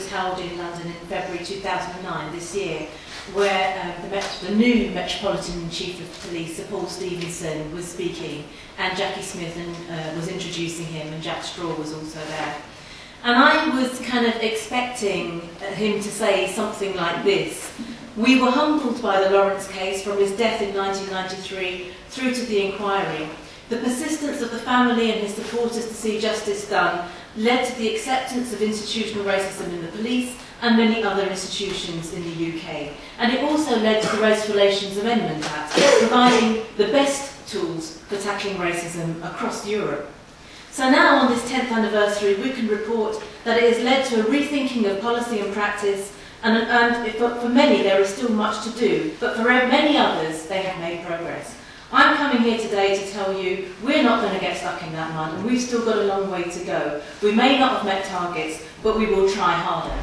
held in London in February 2009, this year, where the new Metropolitan Chief of Police, Sir Paul Stevenson, was speaking, and Jackie Smith was introducing him, and Jack Straw was also there. And I was kind of expecting him to say something like this: "We were humbled by the Lawrence case from his death in 1993 through to the inquiry. The persistence of the family and his supporters to see justice done led to the acceptance of institutional racism in the police and many other institutions in the UK. And it also led to the Race Relations Amendment Act, providing the best tools for tackling racism across Europe. So now, on this 10th anniversary, we can report that it has led to a rethinking of policy and practice, and for many there is still much to do, but for many others they have made progress. I'm coming here today to tell you we're not going to get stuck in that mud, and we've still got a long way to go. We may not have met targets, but we will try harder."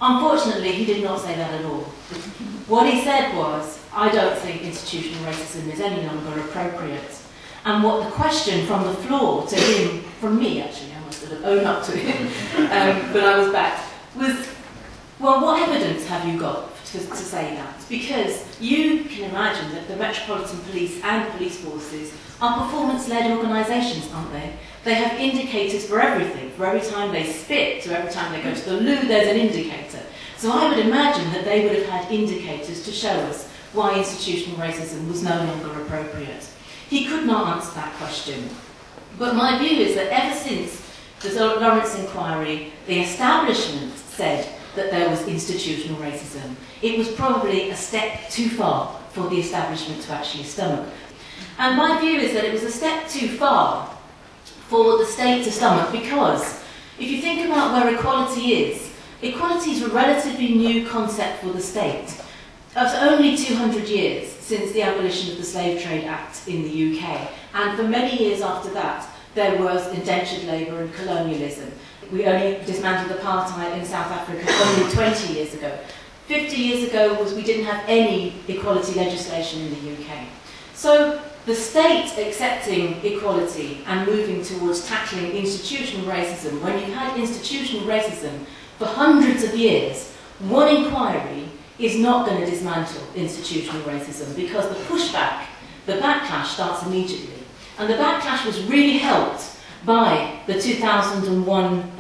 Unfortunately, he did not say that at all. What he said was, "I don't think institutional racism is any longer appropriate." And what the question from the floor to him, from me actually, I must have owned up to him, but I was back, was, well, what evidence have you got to say that? Because you can imagine that the Metropolitan Police and police forces are performance-led organisations, aren't they? They have indicators for everything. For every time they spit, to every time they go to the loo, there's an indicator. So I would imagine that they would have had indicators to show us why institutional racism was no longer appropriate. He could not answer that question. But my view is that ever since the Lawrence inquiry, the establishment said that there was institutional racism. It was probably a step too far for the establishment to actually stomach. And my view is that it was a step too far for the state to stomach, because if you think about where equality is a relatively new concept for the state. It's only 200 years since the abolition of the Slave Trade Act in the UK, and for many years after that there was indentured labour and colonialism. We only dismantled apartheid in South Africa only 20 years ago. 50 years ago we didn't have any equality legislation in the UK. So the state accepting equality and moving towards tackling institutional racism, when you've had institutional racism for hundreds of years, one inquiry is not going to dismantle institutional racism, because the pushback, the backlash starts immediately. And the backlash was really helped by the 2001,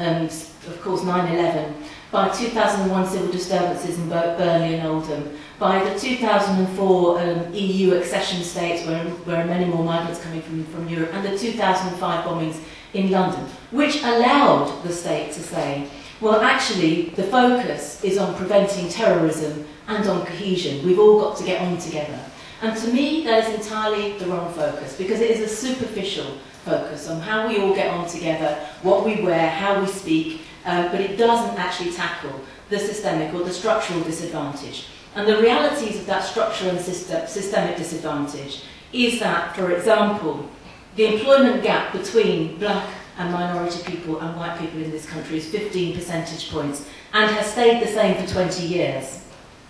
of course, 9/11, by 2001 civil disturbances in Burnley and Oldham, by the 2004 EU accession states where many more migrants coming from Europe, and the 2005 bombings in London, which allowed the state to say, well, actually, the focus is on preventing terrorism and on cohesion. We've all got to get on together. And to me, that is entirely the wrong focus, because it is a superficial focus on how we all get on together, what we wear, how we speak, but it doesn't actually tackle the systemic or the structural disadvantage. And the realities of that structural and systemic disadvantage is that, for example, the employment gap between black and minority people and white people in this country is 15 percentage points and has stayed the same for 20 years.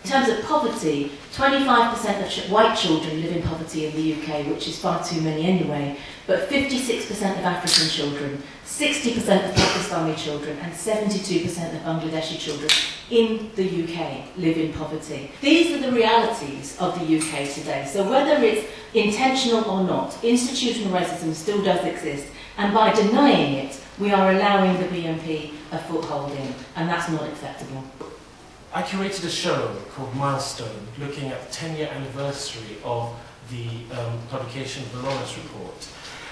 In terms of poverty, 25% of white children live in poverty in the UK, which is far too many anyway, but 56% of African children, 60% of Pakistani children, and 72% of Bangladeshi children in the UK live in poverty. These are the realities of the UK today. So whether it's intentional or not, institutional racism still does exist, and by denying it, we are allowing the BNP a foothold in, and that's not acceptable. I curated a show called Milestone, looking at the 10-year anniversary of the publication of the Lawrence Report.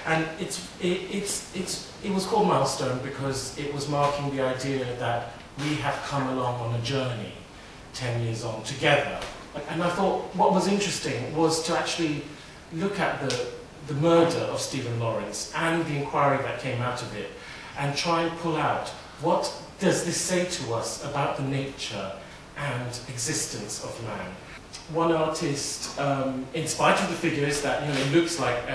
And it was called Milestone because it was marking the idea that we have come along on a journey 10 years on together. And I thought what was interesting was to actually look at the murder of Stephen Lawrence and the inquiry that came out of it, and try and pull out what does this say to us about the nature and existence of man. One artist, in spite of the figures that it looks like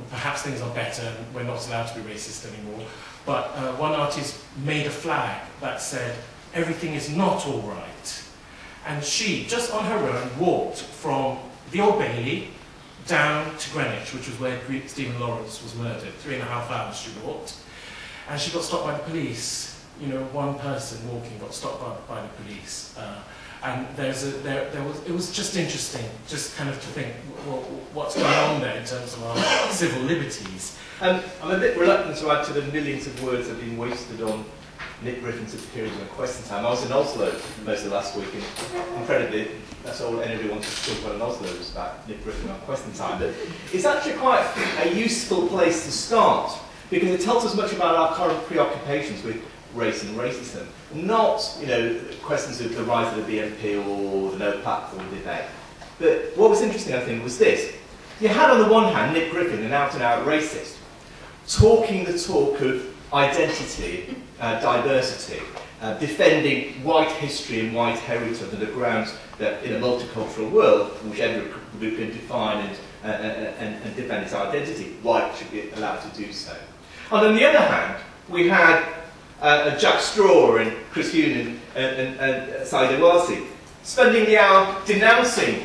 perhaps things are better and we're not allowed to be racist anymore, but one artist made a flag that said everything is not all right, and she just on her own walked from the Old Bailey down to Greenwich, which was where Stephen Lawrence was murdered. 3.5 hours she walked, and she got stopped by the police one person walking got stopped by the police. And it was just interesting, just kind of to think, well, what's going on there in terms of our civil liberties. I'm a bit reluctant to add to the millions of words that have been wasted on Nick Griffin's appearance on Question Time. I was in Oslo most of last week, and incredibly, that's all anybody wanted to talk about in Oslo was about Nick Griffin on Question Time. But it's actually quite a useful place to start, because it tells us much about our current preoccupations with race and racism, not questions of the rise of the BNP or the no platform debate. But what was interesting, I think, was this. You had on the one hand Nick Griffin, an out-and-out racist, talking the talk of identity, diversity, defending white history and white heritage on the grounds that in a multicultural world, whichever group can define and defend its identity, white should be allowed to do so. And on the other hand, we had Jack Straw and Chris Huhn and Saeed Owasi spending the hour denouncing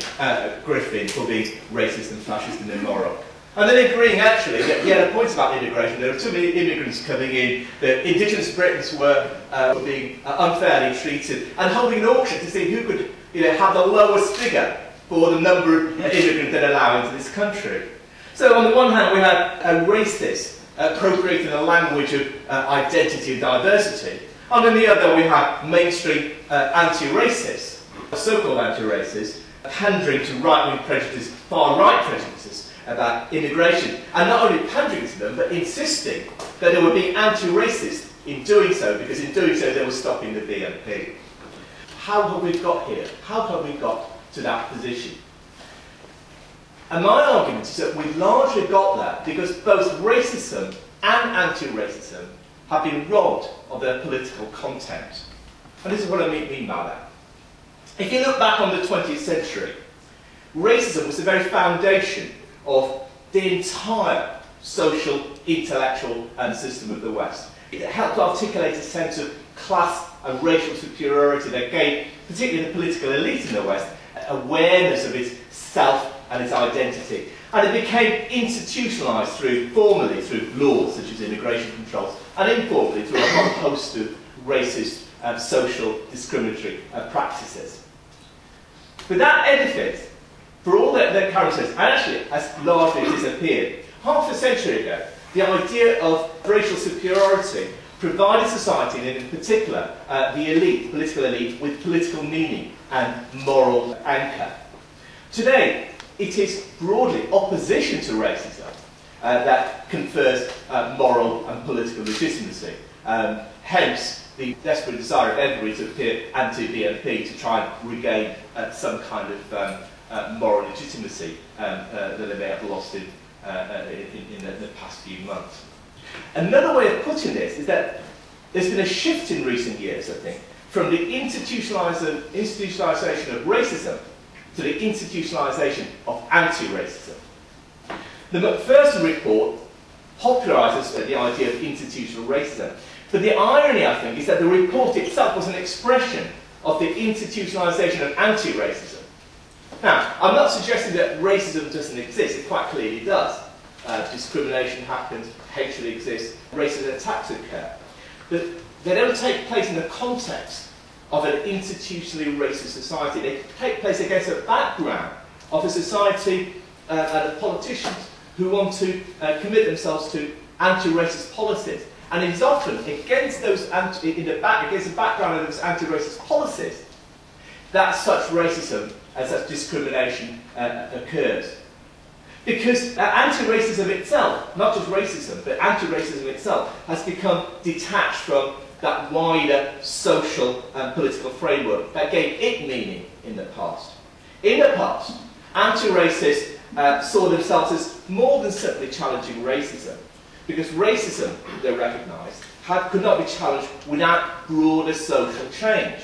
Griffin for being racist and fascist and immoral. And then agreeing, actually, that he had a point about immigration. There were too many immigrants coming in, that indigenous Britons were being unfairly treated, and holding an auction to see who could have the lowest figure for the number of immigrants that allow into this country. So on the one hand, we had a racist appropriating the language of identity and diversity, and on the other, we have mainstream anti-racists, so-called anti-racists, pandering to right-wing prejudices, far-right prejudices, about immigration, and not only pandering to them, but insisting that they were being anti-racist in doing so, because in doing so they were stopping the BNP. How have we got here? How have we got to that position? And my argument is that we've largely got that because both racism and anti-racism have been robbed of their political content. And this is what I mean by that. If you look back on the 20th century, racism was the very foundation of the entire social, intellectual system of the West. It helped articulate a sense of class and racial superiority that gave, particularly the political elite in the West, awareness of its self and its identity. And it became institutionalised formally through laws such as immigration controls, and informally through a whole host of racist social discriminatory practices. But that edifice, for all their characteristics, actually has largely disappeared. Half a century ago, the idea of racial superiority provided society, and in particular the elite, political elite, with political meaning and moral anchor. Today, it is broadly opposition to racism that confers moral and political legitimacy. Hence, the desperate desire of everybody to appear anti-BNP to try and regain some kind of moral legitimacy that they may have lost in the past few months. Another way of putting this is that there's been a shift in recent years, I think, from the institutionalisation of racism to the institutionalisation of anti-racism. The Macpherson report popularises the idea of institutional racism. But the irony, I think, is that the report itself was an expression of the institutionalisation of anti-racism. Now, I'm not suggesting that racism doesn't exist. It quite clearly does. Discrimination happens, hatred exists, racist attacks occur. But they don't take place in the context of an institutionally racist society. They take place against a background of a society and politicians who want to commit themselves to anti-racist policies. And it is often against against the background of those anti-racist policies that such racism and such discrimination occurs. Because anti-racism itself, not just racism, but anti-racism itself, has become detached from that wider social and political framework that gave it meaning in the past. In the past, anti-racists saw themselves as more than simply challenging racism, because racism, they recognised, could not be challenged without broader social change.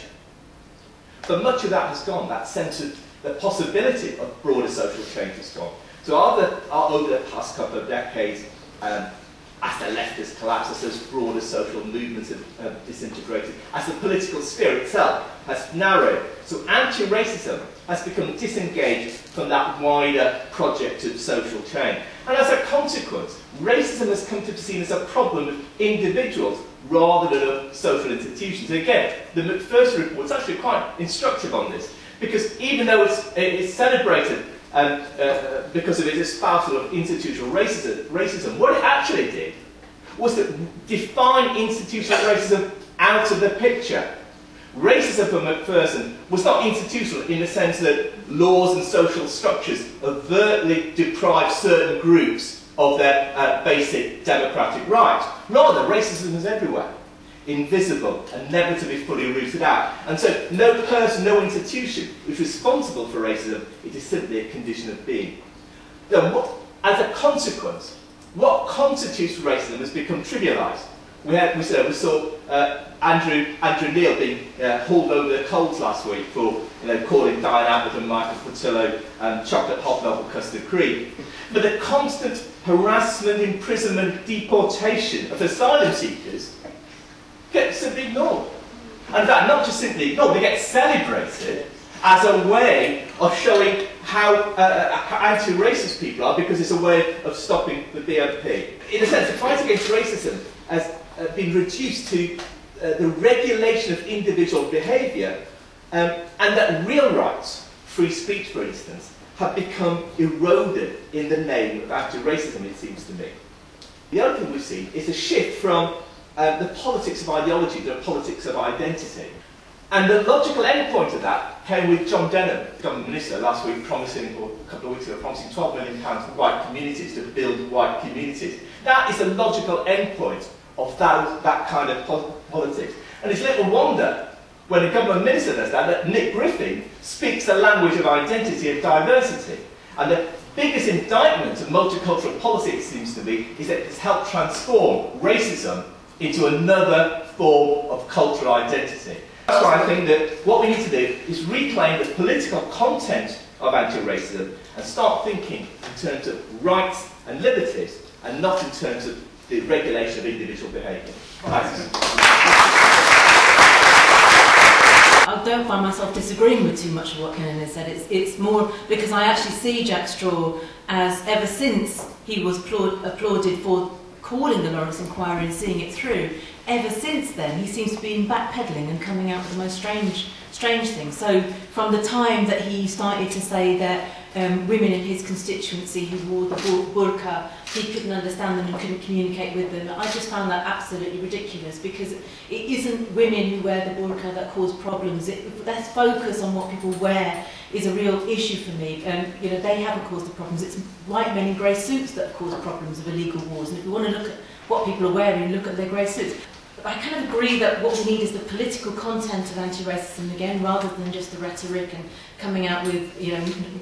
But much of that has gone. That sense of the possibility of broader social change has gone. So over the past couple of decades, as the left has collapsed, as those broader social movements have disintegrated, as the political sphere itself has narrowed, so anti-racism has become disengaged from that wider project of social change. And as a consequence, racism has come to be seen as a problem of individuals rather than of social institutions. And again, the Macpherson report is actually quite instructive on this, because even though it's celebrated because of its espousal of institutional racism, what it actually did was to define institutional racism out of the picture. Racism for Macpherson was not institutional in the sense that laws and social structures overtly deprive certain groups of their basic democratic rights. Rather, racism is everywhere, invisible and never to be fully rooted out. And so no person, no institution is responsible for racism. It is simply a condition of being. Now, as a consequence, what constitutes racism has become trivialised. We saw Andrew Neil being hauled over the coals last week for calling Diane Abbott and Michael Portillo chocolate hobnob or custard cream. But the constant harassment, imprisonment, deportation of asylum seekers gets simply ignored. And in fact, not just simply ignored, they get celebrated as a way of showing how anti-racist people are, because it's a way of stopping the BNP. In a sense, the fight against racism has been reduced to the regulation of individual behaviour, and that real rights, free speech for instance, have become eroded in the name of anti-racism, it seems to me. The other thing we've seen is a shift from the politics of ideology to the politics of identity. And the logical endpoint of that came with John Denham, the government minister, last week promising, or a couple of weeks ago, promising £12 million for white communities, to build white communities. That is a logical endpoint of that kind of politics. And it's little wonder, when a government minister does that Nick Griffin speaks the language of identity and diversity. And the biggest indictment of multicultural policy, it seems to me, is that it's helped transform racism into another form of cultural identity. That's why I think that what we need to do is reclaim the political content of anti-racism and start thinking in terms of rights and liberties, and not in terms of the regulation of individual behaviour. I don't find myself disagreeing with too much of what Kenan has said. It's more because I actually see Jack Straw as, ever since he was applauded for calling the Lawrence Inquiry and seeing it through, ever since then he seems to be backpedaling and coming out with the most strange things. So from the time that he started to say that women in his constituency who wore the burqa, he couldn't understand them and couldn't communicate with them, I just found that absolutely ridiculous, because it isn't women who wear the burqa that cause problems. Let's focus on what people wear is a real issue for me. They haven't caused the problems. It's white men in grey suits that have caused problems of illegal wars. And if we want to look at what people are wearing, look at their grey suits. I kind of agree that what we need is the political content of anti-racism again, rather than just the rhetoric and coming out with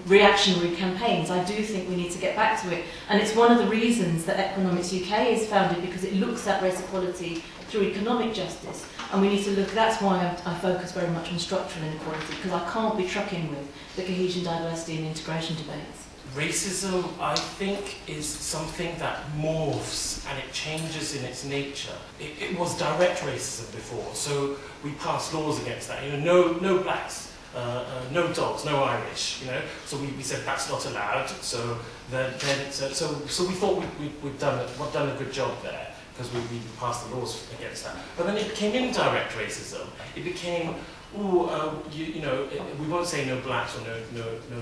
reactionary campaigns. I do think we need to get back to it, and it's one of the reasons that Equanomics-UK is founded, because it looks at race equality through economic justice, and we need to look. That's why I focus very much on structural inequality, because I can't be trucking with the cohesion, diversity, and integration debates. Racism, I think, is something that morphs and it changes in its nature. It was direct racism before, so we passed laws against that. No blacks, no dogs, no Irish. So we said that's not allowed. So we thought we'd done a good job there, because we passed the laws against that. But then it became indirect racism. It became, we won't say no blacks or no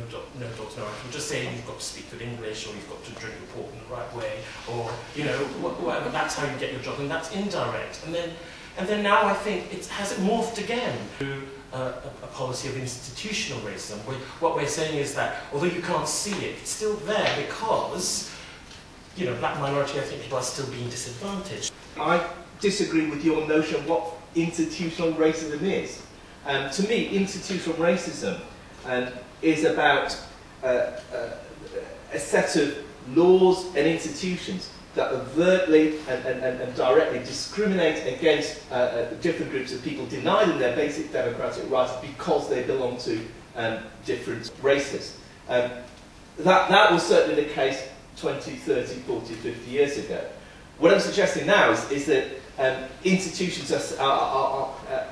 dogs, no Irish. We'll just say you've got to speak good English, or you've got to drink your pork in the right way, or whatever. That's how you get your job, and that's indirect. And then now I think has it morphed again to a policy of institutional racism. What we're saying is that although you can't see it, it's still there because black minority ethnic people are still being disadvantaged. I disagree with your notion of what institutional racism is. To me, institutional racism is about a set of laws and institutions that overtly and directly discriminate against different groups of people, deny them their basic democratic rights because they belong to different races. That was certainly the case 20, 30, 40, 50 years ago. What I'm suggesting now is that institutions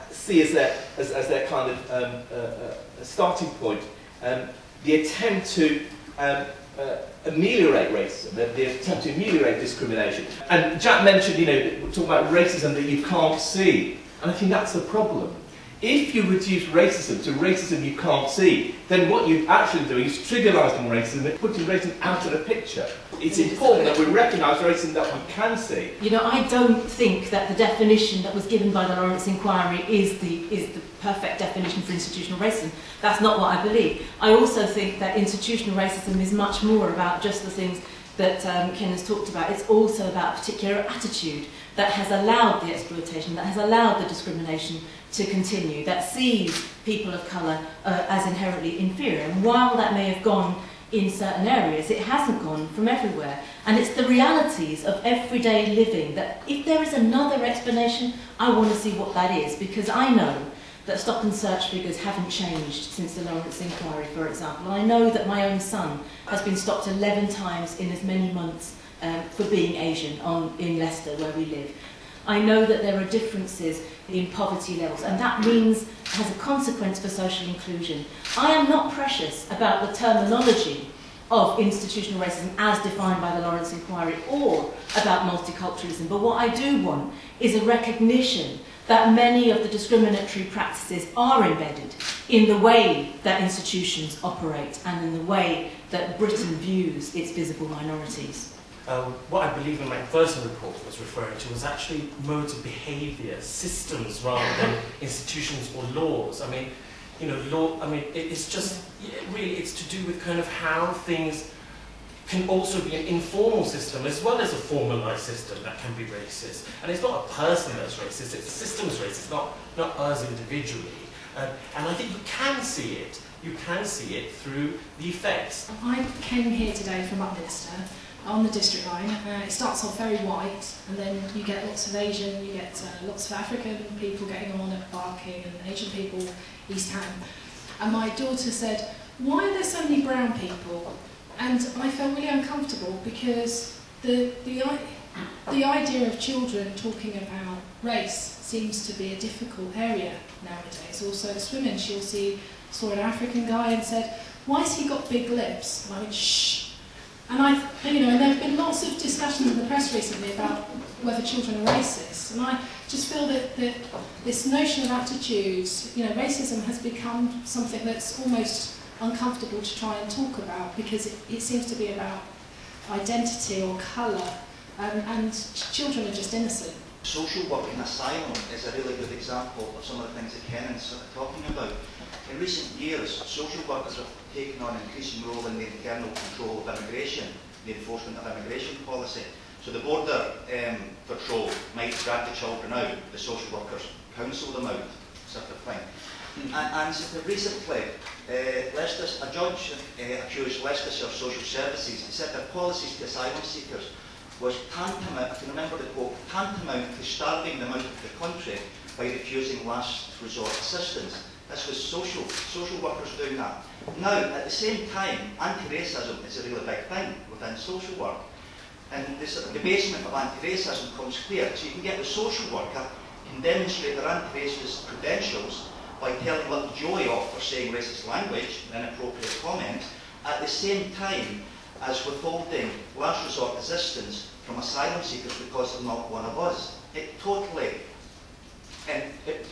see as their kind of starting point the attempt to ameliorate racism, they attempt to ameliorate discrimination. And Jack mentioned, you know, talking about racism that you can't see, and I think that's the problem. If you reduce racism to racism you can't see, then what you're actually doing is trivialising racism and putting racism out of the picture. It's important that we recognise racism that we can see. You know, I don't think that the definition that was given by the Lawrence Inquiry is the perfect definition for institutional racism. That's not what I believe. I also think that institutional racism is much more about just the things that Kenan's talked about. It's also about a particular attitude that has allowed the exploitation, that has allowed the discrimination to continue, that sees people of colour as inherently inferior. And while that may have gone in certain areas, it hasn't gone from everywhere. And it's the realities of everyday living that if there is another explanation, I want to see what that is, because I know that stop and search figures haven't changed since the Lawrence Inquiry, for example. I know that my own son has been stopped 11 times in as many months for being Asian in Leicester, where we live. I know that there are differences in poverty levels, and that means has a consequence for social inclusion. I am not precious about the terminology of institutional racism as defined by the Lawrence Inquiry or about multiculturalism, but what I do want is a recognition that many of the discriminatory practices are embedded in the way that institutions operate and in the way that Britain views its visible minorities. What I believe the Macpherson report was referring to was actually modes of behaviour, systems rather than institutions or laws. I mean, you know, it's just, really, it's to do with kind of how things can also be an informal system as well as a formalised system that can be racist. And it's not a person that's racist, it's a system that's racist, not us individually. And I think you can see it. You can see it through the effects. I came here today from Upminster on the district line. It starts off very white, and then you get lots of Asian, you get lots of African people getting on at Barking, and Asian people, East Ham. And my daughter said, "Why are there so many brown people?" And I felt really uncomfortable because the idea of children talking about race seems to be a difficult area nowadays. Also at swimming, saw an African guy and said, "Why has he got big lips?" And I went, "Shh." And and there have been lots of discussions in the press recently about whether children are racist. And I just feel that this notion of attitudes, racism has become something that's almost uncomfortable to try and talk about because it seems to be about identity or colour, and children are just innocent. Social work in asylum is a really good example of some of the things that Kenan's talking about. In recent years, social workers have taken on an increasing role in the internal control of immigration, the enforcement of immigration policy. So the border patrol might drag the children out, the social workers counsel them out, sort of thing. And recently, a judge accused Leicestershire Social Services. He said their policies to asylum seekers was tantamount, if you remember the quote, tantamount to starving them out of the country by refusing last resort assistance. This was social workers doing that. Now, at the same time, anti-racism is a really big thing within social work. And the basement of anti-racism comes clear. So you can get the social worker can demonstrate their anti-racist credentials by telling little Joey off for saying racist language and inappropriate comments, at the same time as withholding last resort assistance from asylum seekers because they're not one of us. It's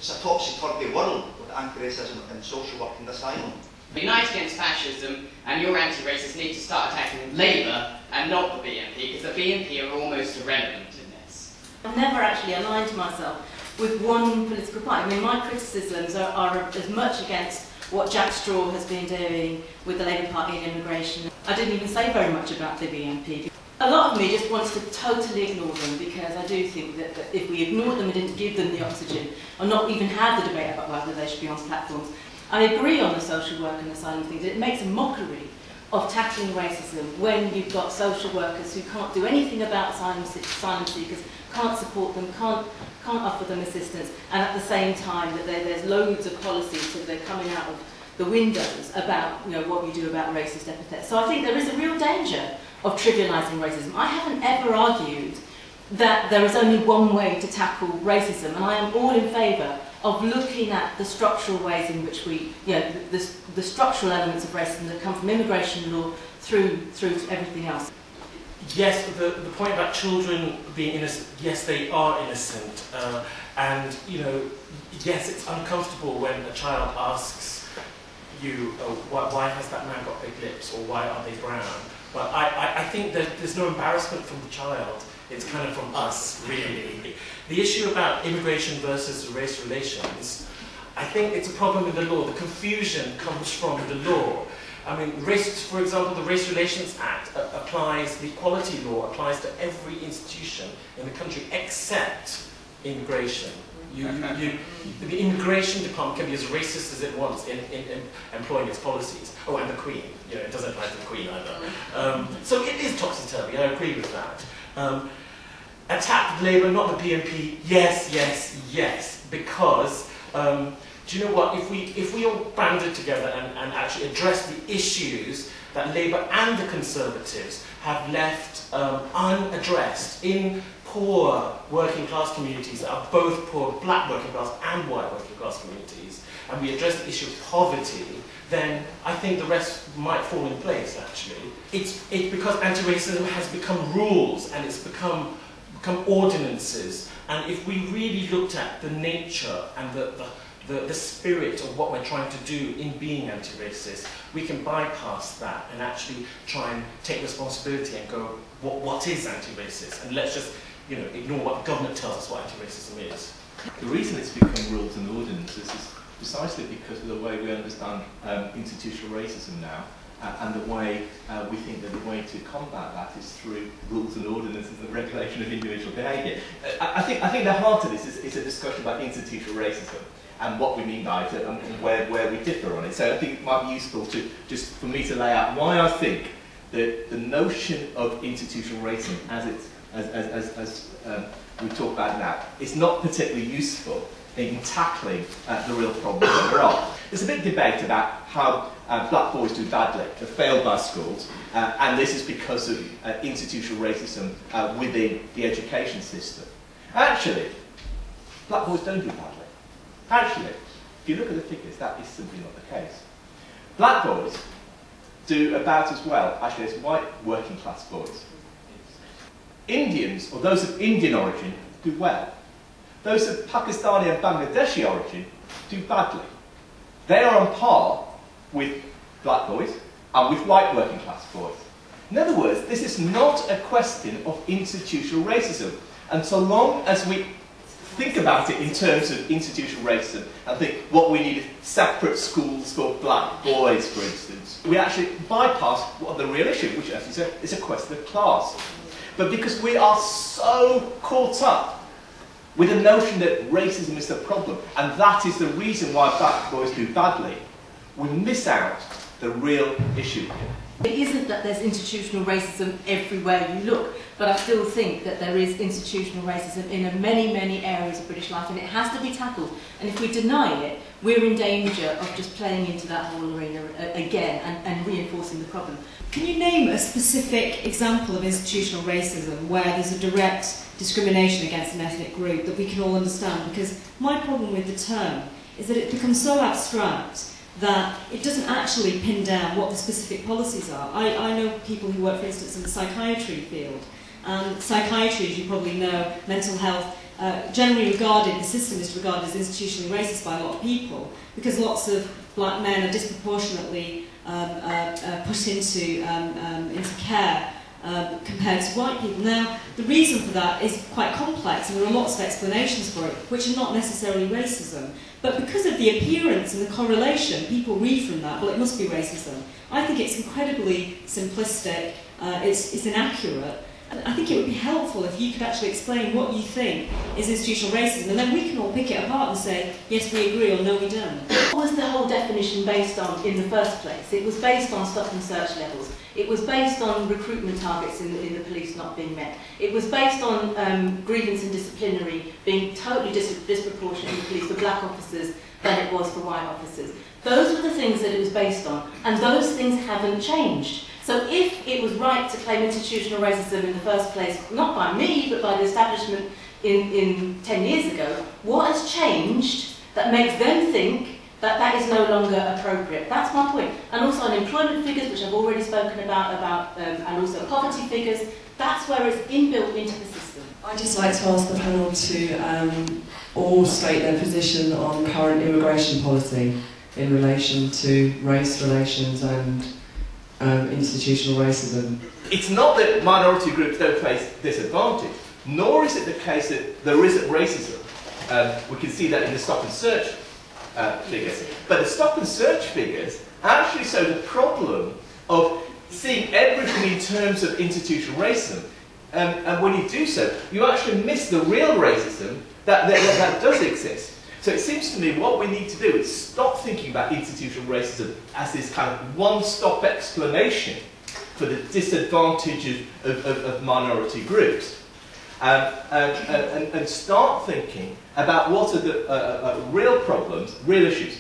a topsy-turvy world with anti-racism and social work and asylum. Unite Against Fascism and your anti-racists need to start attacking Labour and not the BNP, because the BNP are almost irrelevant in this. I've never actually aligned myself with one political party. I mean, my criticisms are as much against what Jack Straw has been doing with the Labour Party and immigration. I didn't even say very much about the BNP. A lot of me just wants to totally ignore them because I do think that if we ignored them and didn't give them the oxygen, or not even have the debate about whether they should be on platforms, I agree on the social work and asylum things. It makes a mockery of tackling racism when you've got social workers who can't do anything about asylum seekers, can't support them, can't offer them assistance, and at the same time that there's loads of policies that are coming out of the windows about what you do about racist epithets. So I think there is a real danger of trivialising racism. I haven't ever argued that there is only one way to tackle racism, and I am all in favour of looking at the structural ways in which we, the structural elements of racism that come from immigration law through everything else. Yes, the point about children being innocent, yes, they are innocent. And, you know, yes, it's uncomfortable when a child asks you, oh, why has that man got big lips, or why are they brown? But I think that there's no embarrassment from the child. It's kind of from us, really. The issue about immigration versus race relations, I think it's a problem in the law. The confusion comes from the law. I mean, for example, the Race Relations Act applies, the equality law applies to every institution in the country except immigration. The immigration department can be as racist as it wants in employing its policies. Oh, and the Queen. You know, it doesn't apply to the Queen either. So it is topsy-turvy, I agree with that. Attack Labour, not the BNP, yes, yes, yes, because do you know what? If we all banded together and actually address the issues that Labour and the Conservatives have left unaddressed in poor working class communities that are both poor black working class and white working class communities, and we address the issue of poverty, then I think the rest might fall in place, actually. It's because anti-racism has become rules and it's become ordinances, and if we really looked at the nature and the spirit of what we're trying to do in being anti-racist, we can bypass that and actually try and take responsibility and go, what is anti-racist? And let's just, you know, ignore what the government tells us what anti-racism is. The reason it's become rules and ordinances is precisely because of the way we understand institutional racism now, and the way we think that the way to combat that is through rules and ordinances and the regulation of individual behaviour. I think the heart of this is a discussion about institutional racism and what we mean by it and where we differ on it. So I think it might be useful to just for me to lay out why I think that the notion of institutional racism as we talk about now is not particularly useful in tackling the real problems that there are. There's a big debate about how black boys do badly, they're failed by schools, and this is because of institutional racism within the education system. Actually, black boys don't do badly. Actually, if you look at the figures, that is simply not the case. Black boys do about as well, actually, as white working class boys. Indians, or those of Indian origin, do well. Those of Pakistani and Bangladeshi origin do badly. They are on par with black boys and with white working class boys. In other words, this is not a question of institutional racism. And so long as we think about it in terms of institutional racism and think what we need is separate schools for black boys, for instance, we actually bypass what the real issue, which as you said, is a question of class. But because we are so caught up with the notion that racism is the problem, and that is the reason why black boys do badly, we miss out the real issue here. It isn't that there's institutional racism everywhere you look, but I still think that there is institutional racism in many, many areas of British life, and it has to be tackled. And if we deny it, we're in danger of just playing into that whole arena again and reinforcing the problem. Can you name a specific example of institutional racism where there's a direct discrimination against an ethnic group that we can all understand? Because my problem with the term is that it becomes so abstract that it doesn't actually pin down what the specific policies are. I know people who work, for instance, in the psychiatry field. And psychiatry, as you probably know, mental health, generally regarded, the system is regarded as institutionally racist by a lot of people because lots of black men are disproportionately put into care compared to white people. Now, the reason for that is quite complex, and there are lots of explanations for it, which are not necessarily racism. But because of the appearance and the correlation, people read from that, well, it must be racism. I think it's incredibly simplistic, it's inaccurate. And I think it would be helpful if you could actually explain what you think is institutional racism, and then we can all pick it apart and say, yes, we agree, or no, we don't. What was the whole definition based on in the first place? It was based on stop and search levels. It was based on recruitment targets in the police not being met. It was based on grievance and disciplinary being totally disproportionate in the police for black officers than it was for white officers. Those were the things that it was based on, and those things haven't changed. So if it was right to claim institutional racism in the first place, not by me, but by the establishment in 10 years ago, what has changed that makes them think That is no longer appropriate. That's my point. And also unemployment figures, which I've already spoken about and also poverty figures, that's where it's inbuilt into the system. I'd just like to ask the panel to all state their position on current immigration policy in relation to race relations and institutional racism. It's not that minority groups don't face disadvantage, nor is it the case that there isn't racism. We can see that in the stop and search figures. But the stop and search figures actually show the problem of seeing everything in terms of institutional racism. And when you do so, you actually miss the real racism that does exist. So it seems to me what we need to do is stop thinking about institutional racism as this kind of one-stop explanation for the disadvantage of minority groups. And start thinking about what are the real problems, real issues.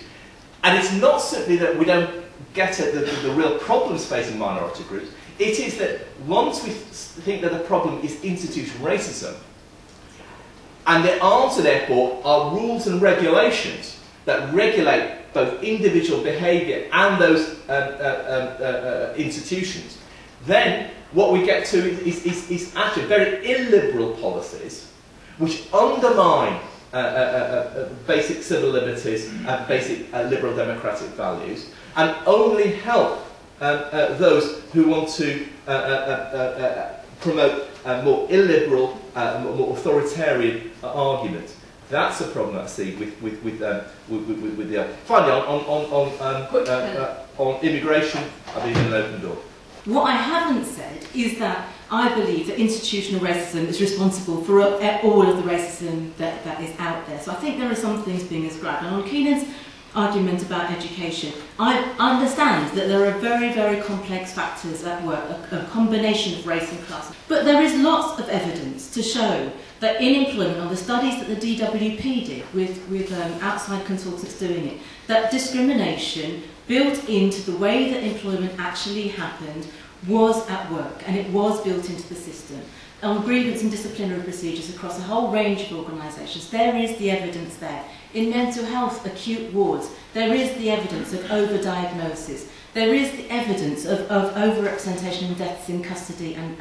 And it's not simply that we don't get at the real problems facing minority groups. It is that once we think that the problem is institutional racism, and the answer, therefore, are rules and regulations that regulate both individual behaviour and those institutions, then what we get to is actually very illiberal policies which undermine basic civil liberties and basic liberal democratic values, and only help those who want to promote more illiberal, more authoritarian arguments. That's a problem I see with the. Finally, on immigration, I believe in an open door. What I haven't said is that I believe that institutional racism is responsible for all of the racism that is out there. So I think there are some things being ascribed. And on Kenan's argument about education, I understand that there are very, very complex factors at work, a combination of race and class. But there is lots of evidence to show that in employment, on the studies that the DWP did with outside consultants doing it, that discrimination built into the way that employment actually happened was at work, and it was built into the system. On grievance and disciplinary procedures across a whole range of organisations, there is the evidence there. In mental health acute wards, there is the evidence of overdiagnosis. There is the evidence of overrepresentation in deaths in custody. And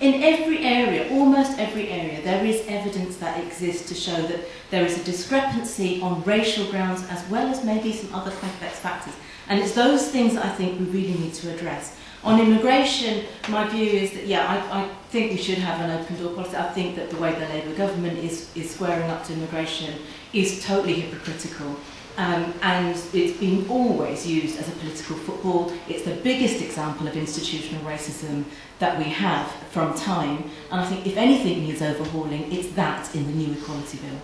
in every area, almost every area, there is evidence that exists to show that there is a discrepancy on racial grounds as well as maybe some other complex factors. And it's those things that I think we really need to address. On immigration, my view is that, I think we should have an open door policy. I think that the way the Labour government is squaring up to immigration is totally hypocritical. And it's been always used as a political football. It's the biggest example of institutional racism that we have from time. And I think if anything needs overhauling, it's that in the new Equality Bill.